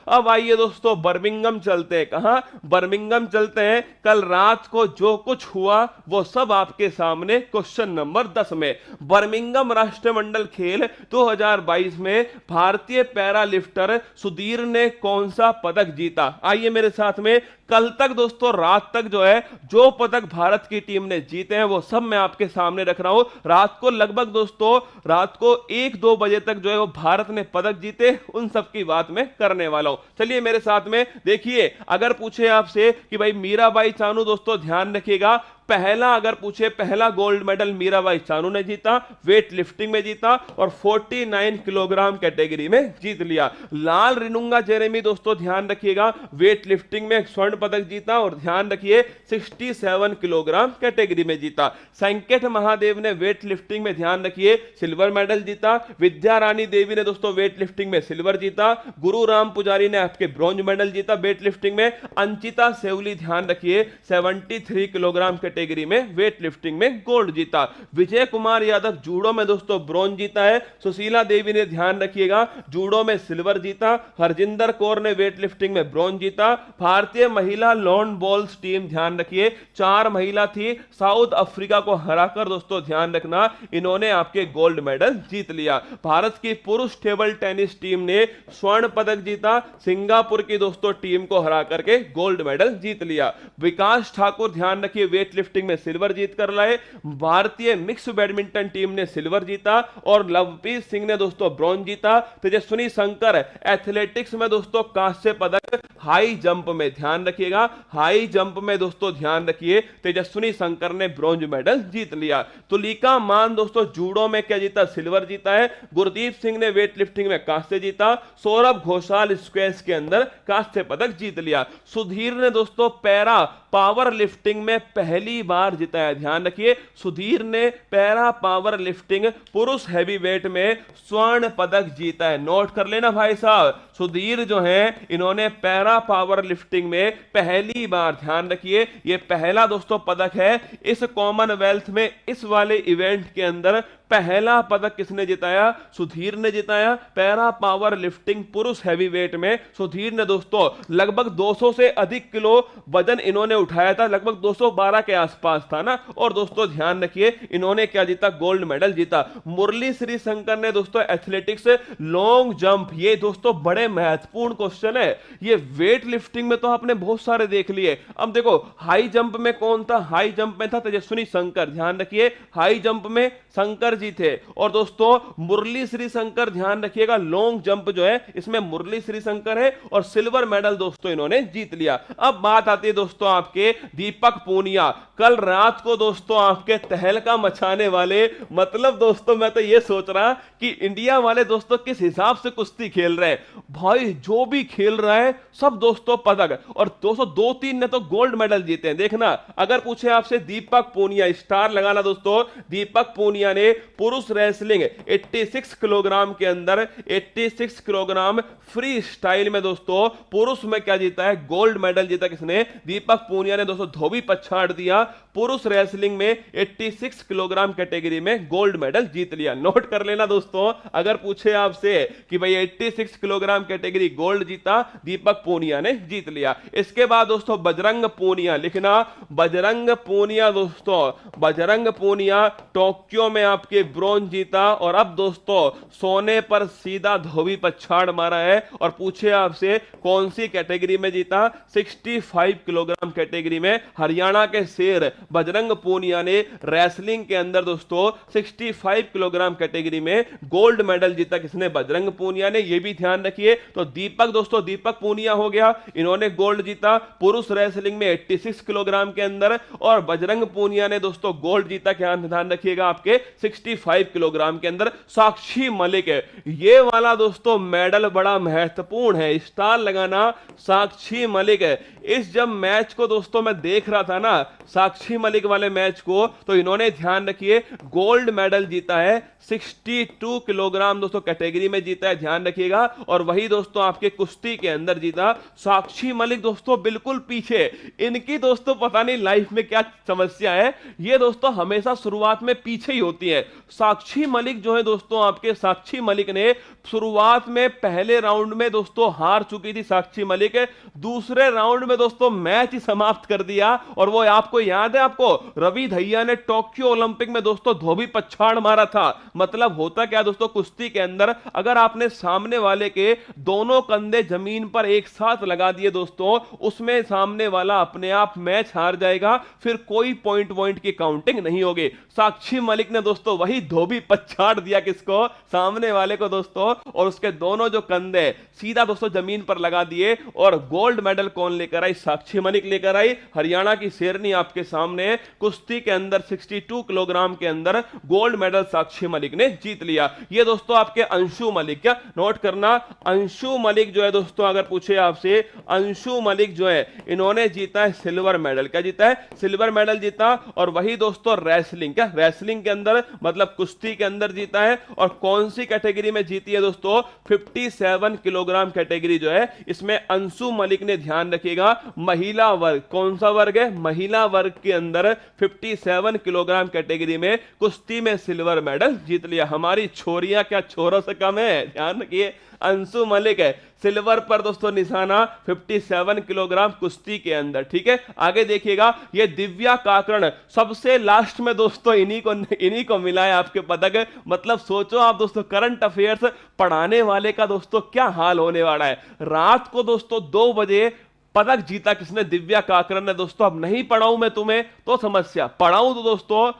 अब आइए दोस्तों बर्मिंघम चलते हैं। कहां? बर्मिंघम चलते हैं। कल रात को जो कुछ हुआ वो सब आपके सामने क्वेश्चन नंबर 10 में। बर्मिंघम राष्ट्रमंडल खेल 2022 में भारतीय पैरा लिफ्टर सुधीर ने कौन सा पदक जीता? आइए मेरे साथ में। कल तक दोस्तों रात तक जो है जो पदक भारत की टीम ने जीते हैं वो सब मैं आपके सामने रख रहा हूं। रात को लगभग दोस्तों रात को 1-2 बजे तक जो है वो भारत ने पदक जीते, उन सब की बात मैं करने वाला हूं। चलिए मेरे साथ में देखिए। अगर पूछे आपसे कि भाई मीराबाई चानू, दोस्तों ध्यान रखिएगा, पहला अगर पूछे पहला गोल्ड मेडल मीराबाई चानू ने जीता, वेट लिफ्टिंग में जीता और 49 किलोग्राम कैटेगरी में जीत लिया। लाल रिनुंगा जेरेमी दोस्तों ध्यान रखिएगा, वेट लिफ्टिंग में स्वर्ण पदक जीता और ध्यान रखिए 67 किलोग्राम कैटेगरी में जीता। संकेत महादेव ने वेट लिफ्टिंग में ध्यान रखिए सिल्वर मेडल जीता। विद्या रानी देवी ने दोस्तों वेट लिफ्टिंग में सिल्वर जीता। गुरु राम पुजारी ने आपके ब्रॉन्ज मेडल जीता वेट लिफ्टिंग में। अंचिता सेवली ध्यान रखिए 73 किलोग्राम कैटेगरी में वेट लिफ्टिंग में गोल्ड जीता। विजय कुमार यादव जूडो में दोस्तों ब्रॉन्ज जीता है। सुशीला देवी ने ध्यान रखिएगा जूडो में सिल्वर जीता। हरजिंदर कौर ने वेट लिफ्टिंग में ब्रॉन्ज जीता। भारतीय महिला लॉन बॉल्स टीम ध्यान रखिए 4 महिला थी, साउथ अफ्रीका को हराकर दोस्तों ध्यान रखना इन्होंने आपके गोल्ड मेडल जीत लिया। भारत की पुरुष टेबल टेनिस टीम ने स्वर्ण पदक जीता, सिंगापुर की दोस्तों टीम को हरा करके गोल्ड मेडल जीत लिया। विकास ठाकुर ध्यान रखिए वेट लिफ्टिंग में सिल्वर जीत कर लाए। भारतीय मिक्स बैडमिंटन टीम ने सिल्वर जीता और लवप्रीत सिंह ने दोस्तों ब्रॉन्ज जीता। तेजस्विनी शंकर एथलेटिक्स में दोस्तों कांस्य पदक। हाई जंप में ध्यान रखिएगा, हाई जंप में दोस्तों ध्यान रखिए तेजस्विनी शंकर ने ब्रॉन्ज मेडल जीत लिया। तुलिका मान दोस्तों जूडो में क्या जीता? सिल्वर जीता है। गुरदीप सिंह ने वेट लिफ्टिंग में कांस्य जीता। सौरभ घोषाल स्क्वैश के अंदर कांस्य पदक जीत लिया। सुधीर ने दोस्तों पैरा पावर लिफ्टिंग में पहली बार जीता है। ध्यान रखिए सुधीर ने पैरा पावर लिफ्टिंग पुरुष हैवीवेट में स्वर्ण पदक जीता है। नोट कर लेना भाई साहब, सुधीर जो है इन्होंने पैरा पावर लिफ्टिंग में पहली बार, ध्यान रखिए ये पहला दोस्तों पदक है इस कॉमनवेल्थ में, इस वाले इवेंट के अंदर पहला पदक किसने जिताया? सुधीर ने जिताया। पैरा पावर लिफ्टिंग पुरुष हैवीवेट में सुधीर ने दोस्तों लगभग 200 से अधिक किलो वजन इन्होंने उठाया था, लगभग 212 के आसपास था ना। और दोस्तों ध्यान रखिए इन्होंने क्या जीता? गोल्ड मेडल जीता। मुरली श्री शंकर ने दोस्तों एथलेटिक्स लॉन्ग जंप, ये दोस्तों बड़े महत्वपूर्ण क्वेश्चन है। ये वेट लिफ्टिंग में तो आपने बहुत सारे देख लिए, अब देखो हाई जंप में कौन था? हाई जंप में था तेजस्विनी शंकर। ध्यान रखिए हाई जंप में शंकर जी थे। और दोस्तों मुरली श्री शंकर ध्यान रखिएगा लॉन्ग जंप जो है इसमें मुरली श्री शंकर है और सिल्वर मेडल दोस्तों इन्होंने जीत लिया। अब बात आती है दोस्तों आपके दीपक पूनिया, कल रात को दोस्तों आपके तहलका मचाने वाले, मतलब दोस्तों मैं तो ये सोच रहा कि इंडिया वाले दोस्तों किस हिसाब से कुश्ती खेल रहे हैं भाई, जो भी खेल रहा है सब दोस्तों पदक। और दोस्तों 2-3 ने तो गोल्ड मेडल जीते हैं। देखना अगर पूछे आपसे दीपक पूनिया, स्टार लगाना दोस्तों, दीपक पूनिया ने पुरुष रेसलिंग 86 किलोग्राम के अंदर 86 किलोग्राम फ्री स्टाइल में दोस्तों पुरुष में क्या जीता है? गोल्ड मेडल जीता। किसने? दीपक पूनिया ने दोस्तों धोबी पछाड़ दिया, पुरुष रेसलिंग में 86 किलोग्राम कैटेगरी में गोल्ड मेडल जीत लिया। नोट कर लेना दोस्तों, अगर पूछे आपसे कि भाई 86 किलोग्राम कैटेगरी गोल्ड जीता, दीपक पूनिया ने जीत लिया। इसके बाद दोस्तों बजरंग पूनिया, लिखना बजरंग पूनिया दोस्तों, बजरंग पूनिया टोक्यो में आपके ब्रॉन्ज जीता और अब दोस्तों सोने पर सीधा धोबी पछाड़ मारा है। और पूछे आपसे कौन सी कैटेगरी में जीता? 65 किलोग्राम कैटेगरी में हरियाणा के शेर बजरंग पूनिया ने रेसलिंग के अंदर दोस्तों 65 किलोग्राम कैटेगरी में गोल्ड मेडल जीता। किसने? बजरंग पूनिया ने। यह भी ध्यान रखिए। तो दीपक दोस्तों दीपक पूनिया हो गया, इन्होंने गोल्ड जीता पुरुष रेसलिंग में 86 किलोग्राम के अंदर, और बजरंग पूनिया ने दोस्तों गोल्ड जीता। क्या ध्यान रखिएगा आपके 65 किलोग्राम के अंदर। साक्षी मलिक है ये वाला दोस्तों मेडल बड़ा महत्वपूर्ण है, स्टार लगाना, साक्षी मलिक है। इस जब मैच को दोस्तों मैं देख रहा था ना, साक्षी साक्षी मलिक वाले मैच को, तो इन्होंने ध्यान रखिए गोल्ड मेडल जीता है 62 किलोग्राम दोस्तों कैटेगरी में जीता है, ध्यान रखिएगा। और वही दोस्तों आपके कुश्ती के अंदर जीता साक्षी मलिक दोस्तों बिल्कुल पीछे। इनकी दोस्तों पता नहीं लाइफ में क्या समस्या है, ये दोस्तों हमेशा शुरुआत में पीछे ही होती है। साक्षी मलिक जो है दोस्तों, आपके साक्षी मलिक ने शुरुआत में पहले राउंड में दोस्तों हार चुकी थी साक्षी मलिक, दूसरे राउंड में दोस्तों मैच ही समाप्त कर दिया। और वो आपको याद है, आपको रवि दहिया ने टोक्यो ओलंपिक में दोस्तों धोबी पछाड़ मारा था। मतलब होता क्या दोस्तों, कुश्ती के अंदर अगर आपने सामने वाले के दोनों कंधे जमीन पर एक साथ लगा दिए दोस्तों, उसमें सामने वाला अपने आप मैच हार जाएगा, फिर कोई पॉइंट की काउंटिंग नहीं होगी। साक्षी मलिक ने दोस्तों वही धोबी पछाड़ दिया किसको, सामने वाले को दोस्तों, और उसके दोनों जो कंधे सीधा दोस्तों जमीन पर लगा दिए। और गोल्ड मेडल कौन लेकर आई, साक्षी मलिक लेकर आई। हरियाणा की शेरनी आपके सामने कुश्ती के अंदर 62 किलोग्राम के अंदर गोल्ड मेडल साक्षी मलिक ने जीत लिया। ये दोस्तों आपके अंशु मलिक, क्या नोट करना, अंशु मलिक जो है दोस्तों, अगर पूछे आपसे, अंशु मलिक जो है इन्होंने जीता है सिल्वर मेडल। क्या जीता है, सिल्वर मेडल जीता। और वही दोस्तों रेसलिंग, क्या रेसलिंग के अंदर मतलब कुश्ती के अंदर जीता है। और कौन सी कैटेगरी में जीती है दोस्तों, 57 किलोग्राम कैटेगरी जो है, इसमें अंशु मलिक ने, ध्यान रखिएगा, महिला वर्ग, कौन सा वर्ग है, महिला वर्ग के अंदर 57 किलोग्राम कैटेगरी में कुश्ती में सिल्वर मेडल जीत लिया। हमारी छोरियां क्या छोरों से कम है, ध्यान रखिए, अंशु मलिक है सिल्वर पर दोस्तों निशाना 57 किलोग्राम कुश्ती के अंदर। ठीक है, आगे देखिएगा, ये दिव्या काकरण सबसे लास्ट में दोस्तों इन्हीं को मिला है आपके पदक। मतलब सोचो आप दोस्तों, करंट अफेयर्स पढ़ाने वाले का दोस्तों क्या हाल होने वाला है। रात को दोस्तों 2 बजे पदक जीता किसने, दिव्या काकरण ने दोस्तों। अब नहीं पढ़ाऊं मैं तुम्हें तो समस्या, पढ़ाऊं तो दोस्तों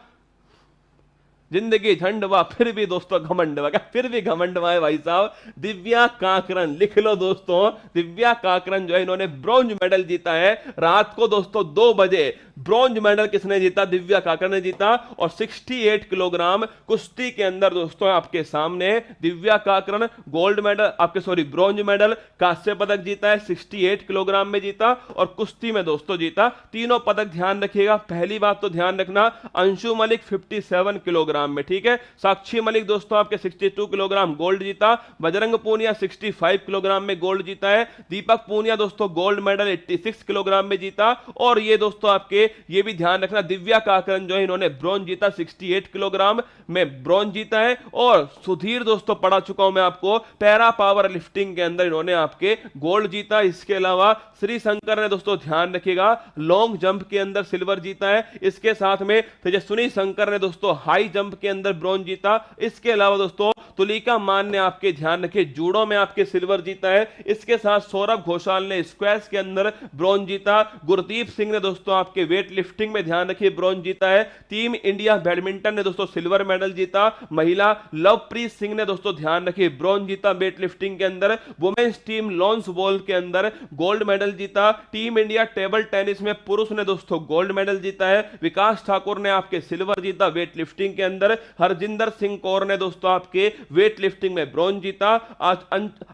जिंदगी झंडवा फिर भी दोस्तों घमंडवा, क्या फिर भी घमंडवा है भाई साहब। दिव्या काकरण लिख लो दोस्तों, दिव्या काकरण जो है इन्होंने ब्रॉन्ज मेडल जीता है रात को दोस्तों 2 बजे। ब्रॉन्ज मेडल किसने जीता, दिव्या काकरण ने जीता। और 68 किलोग्राम कुश्ती के अंदर दोस्तों आपके सामने दिव्या काकरण गोल्ड मेडल, आपके सॉरी ब्रॉन्ज मेडल, कांस्य पदक जीता है, 68 किलोग्राम में जीता और कुश्ती में दोस्तों जीता। तीनों पदक ध्यान रखिएगा। पहली बात तो ध्यान रखना, अंशु मलिक 57 किलोग्राम में, ठीक है। साक्षी मलिक दोस्तों आपके 62 किलोग्राम गोल्ड जीता। बजरंग पूनिया 65 किलोग्राम में गोल्ड जीता है। दीपक पूनिया दोस्तों गोल्ड मेडल 86 किलोग्राम में जीता। और ये दोस्तों आपके ये भी ध्यान रखना, दिव्या काकरण जो है इन्होंने ब्रॉन्ज जीता, 68 किलोग्राम में ब्रॉन्ज जीता है। और सुधीर दोस्तों पढ़ा चुका हूं मैं आपको, पैरा पावर लिफ्टिंग के अंदर इन्होंने आपके गोल्ड जीता। इसके अलावा श्री शंकर ने दोस्तों ध्यान रखिएगा लॉन्ग जंप के अंदर सिल्वर जीता है। इसके साथ में तेजस्विनी शंकर ने दोस्तों हाई जंप के अंदर ब्रॉन्ज जीता। इसके अलावा दोस्तों तुलिका मान ने आपके ध्यान रखिए जूडो में आपके सिल्वर जीता है। इसके साथ सौरभ घोषाल ने स्क्वैश के अंदर ब्रॉन्ज जीता। गुरदीप सिंह ने दोस्तों आपके वेट लिफ्टिंग में ध्यान रखिए ब्रॉन्ज जीता है। टीम इंडिया बैडमिंटन ने दोस्तों सिल्वर मेडल जीता। महिला लवप्रीत सिंह ने दोस्तों ध्यान रखिए ब्रॉन्ज जीता वेट लिफ्टिंग के अंदर। वुमेन्स टीम लॉन्स बॉल के अंदर गोल्ड मेडल जीता। टीम इंडिया टेबल टेनिस में पुरुष ने दोस्तों गोल्ड मेडल जीता है। विकास ठाकुर ने आपके सिल्वर जीता वेट लिफ्टिंग के अंदर। हरजिंदर सिंह कौर ने दोस्तों आपके वेट लिफ्टिंग में ब्रॉन्ज जीता। आज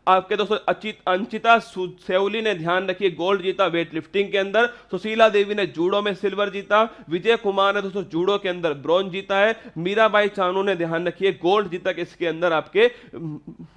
आपके दोस्तों अंचिता सेवली ने ध्यान रखिए गोल्ड जीता वेट लिफ्टिंग के अंदर। सुशीला देवी ने जूडो में सिल्वर जीता। विजय कुमार ने दोस्तों जूडो के अंदर ब्रॉन्ज जीता है। मीराबाई चानू ने ध्यान रखिए गोल्ड जीता किसके अंदर, आपके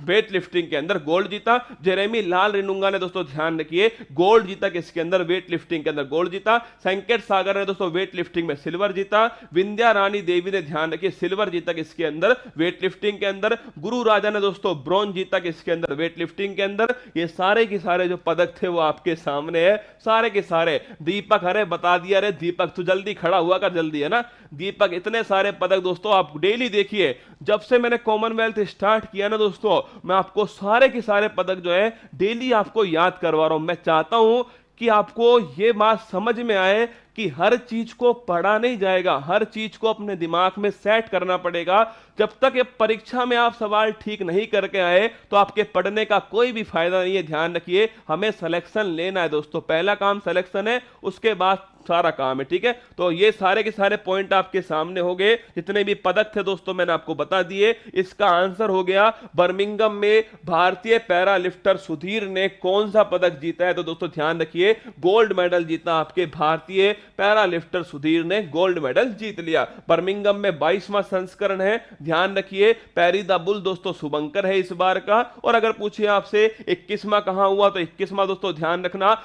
वेट लिफ्टिंग के अंदर गोल्ड जीता। जेरेमी लाल रेनुंगा ने दोस्तों ध्यान रखिए गोल्ड जीता किसके अंदर, वेट लिफ्टिंग के अंदर गोल्ड जीता। संकेत सागर ने दोस्तों वेट लिफ्टिंग में सिल्वर जीता। विंध्या रानी देवी ने ध्यान रखिए सिल्वर जीता किसके अंदर, वेट लिफ्टिंग के अंदर। गुरु राजा ने दोस्तों ब्रॉन्ज जीता किसके अंदर, वेट लिफ्टिंग के अंदर। ये सारे के सारे जो पदक थे वो आपके सामने है, सारे के सारे। दीपक अरे बता दिया, अरे दीपक तू जल्दी खड़ा हुआ कर, जल्दी, है ना दीपक। इतने सारे पदक दोस्तों आप डेली देखिए, जब से मैंने कॉमनवेल्थ स्टार्ट किया ना दोस्तों, मैं आपको सारे के सारे पदक जो है डेली आपको याद करवा रहा हूं। मैं चाहता हूं कि आपको ये बात समझ में आए कि हर चीज को पढ़ा नहीं जाएगा, हर चीज को अपने दिमाग में सेट करना पड़ेगा। जब तक ये परीक्षा में आप सवाल ठीक नहीं करके आए तो आपके पढ़ने का कोई भी फायदा नहीं है। ध्यान रखिए, हमें सिलेक्शन लेना है दोस्तों, पहला काम सिलेक्शन है, उसके बाद सारा काम है। ठीक है, तो ये सारे के सारे पॉइंट आपके सामने हो गए, जितने भी पदक थे दोस्तों मैंने आपको बता दिए। इसका आंसर हो गया बर्मिंघम में भारतीय पैरा लिफ्टर सुधीर ने कौन सा पदक जीता है। तो दोस्तों ध्यान रखिए, गोल्ड मेडल जीता आपके भारतीय पैरा लिफ्टर सुधीर ने, गोल्ड मेडल जीत लिया। बर्मिंघम में 22वां संस्करण है, ध्यान रखिए। पैरी द बुल दोस्तों शुभंकर है इस बार का। और अगर पूछिए आपसे 21वां कहां हुआ, तो 21वां दोस्तों ध्यान रखना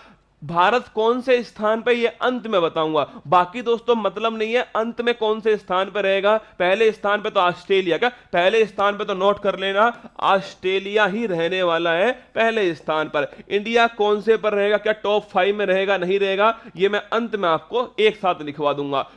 भारत कौन से स्थान पे, ये अंत में बताऊंगा। बाकी दोस्तों मतलब नहीं है अंत में कौन से स्थान पे रहेगा। पहले स्थान पे तो ऑस्ट्रेलिया का, पहले स्थान पे तो नोट कर लेना, ऑस्ट्रेलिया ही रहने वाला है पहले स्थान पर। इंडिया कौन से पर रहेगा, क्या टॉप 5 में रहेगा नहीं रहेगा, ये मैं अंत में आपको एक साथ लिखवा दूंगा।